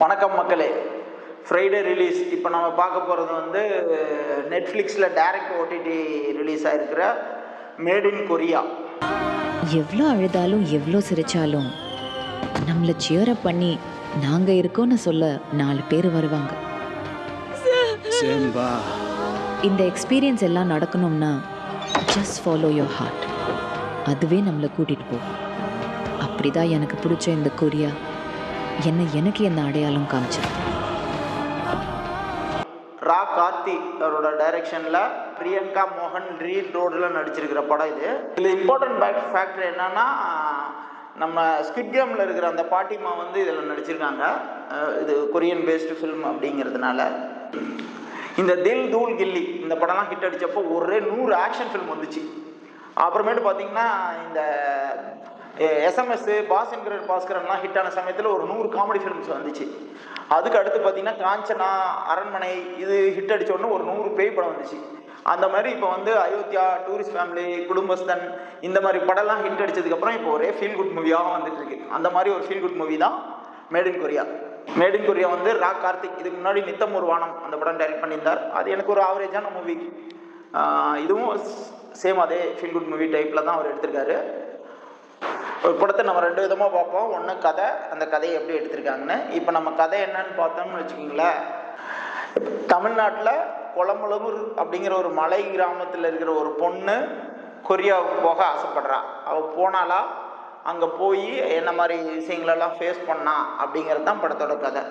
வணக்கம் மக்களே. Friday release இப்போ நம்ம பார்க்க போகிறது வந்து நெட்ஃப்ளிக்ஸில் டைரக்ட் ஓடிடி ரிலீஸ் ஆகிருக்கிற மேட் இன் கொரியா. எவ்வளோ அழுதாலும் எவ்வளோ சிரிச்சாலும் நம்மளை சியரப் பண்ணி நாங்கள் இருக்கோன்னு சொல்ல 4 பேர் வருவாங்க. இந்த எக்ஸ்பீரியன்ஸ் எல்லாம் நடக்கணும்னா ஜஸ்ட் ஃபாலோ யோர் ஹார்ட். அதுவே நம்மளை கூட்டிகிட்டு போகும். அப்படிதான் எனக்கு பிடிச்ச இந்த கொரியா எனக்கு என்ன அடையாளம் காமிச்சு. ரா கார்த்தி அவரோட டைரக்ஷனில் பிரியங்கா மோகன் ரீட் ரோடில் நடிச்சிருக்கிற படம் இது. இதில் இம்பார்ட்டன்ட் ஃபேக்டர் என்னன்னா, நம்ம ஸ்குவிட் கேமில் இருக்கிற அந்த பாட்டிமா வந்து இதில் நடிச்சிருக்காங்க. இது கொரியன் பேஸ்டு ஃபில்ம் அப்படிங்கிறதுனால. இந்த தில் தூள் கில்லி இந்த படம்லாம் ஹிட் அடித்தப்போ ஒரே 100 ஆக்ஷன் ஃபில்ம் வந்துச்சு. அப்புறமேட்டு பார்த்திங்கன்னா இந்த எஸ்எம்எஸ் பாஸ்கரன் பாஸ்கரன்லாம் ஹிட் ஆன சமயத்தில் ஒரு 100 காமெடி ஃபிலிம்ஸ் வந்துச்சு. அதுக்கு அடுத்து பார்த்திங்கன்னா காஞ்சனா, அரண்மனை இது ஹிட் அடித்தோடனே ஒரு 100 பேய் படம் வந்துச்சு. அந்த மாதிரி இப்போ வந்து அயோத்தியா, டூரிஸ்ட் ஃபேமிலி, குடும்பஸ்தன் இந்த மாதிரி படம்லாம் ஹிட் அடித்ததுக்கப்புறம் இப்போ ஒரே ஃபீல் குட் மூவியாக வந்துட்டு இருக்கு. அந்த மாதிரி ஒரு ஃபீல் குட் மூவி தான் mat in Korea. Mat in Korea வந்து ரா கார்த்திக் இதுக்கு முன்னாடி நித்தம் ஒரு வானம் அந்த படம் டைரக்ட் பண்ணியிருந்தார். அது எனக்கு ஒரு ஆவரேஜான மூவி. இதுவும் சேம் அதே ஃபீல் குட் மூவி டைப்பில் தான் அவர் எடுத்திருக்காரு. ஒரு படத்தை நம்ம 2 விதமாக பார்ப்போம். ஒன்று கதை, அந்த கதையை எப்படி எடுத்திருக்காங்கன்னு. இப்போ நம்ம கதை என்னன்னு பார்த்தோம்னு வச்சுக்கிங்களேன். தமிழ்நாட்டில் கொலம்பலூர் அப்படிங்கிற ஒரு மலை கிராமத்தில் இருக்கிற ஒரு பொண்ணு கொரியாவுக்கு போக ஆசைப்படுறா. அவள் போனாலா, அங்கே போய் என்ன மாதிரி விஷயங்களெல்லாம் ஃபேஸ் பண்ணா அப்படிங்கிறது தான் படத்தோட கதை.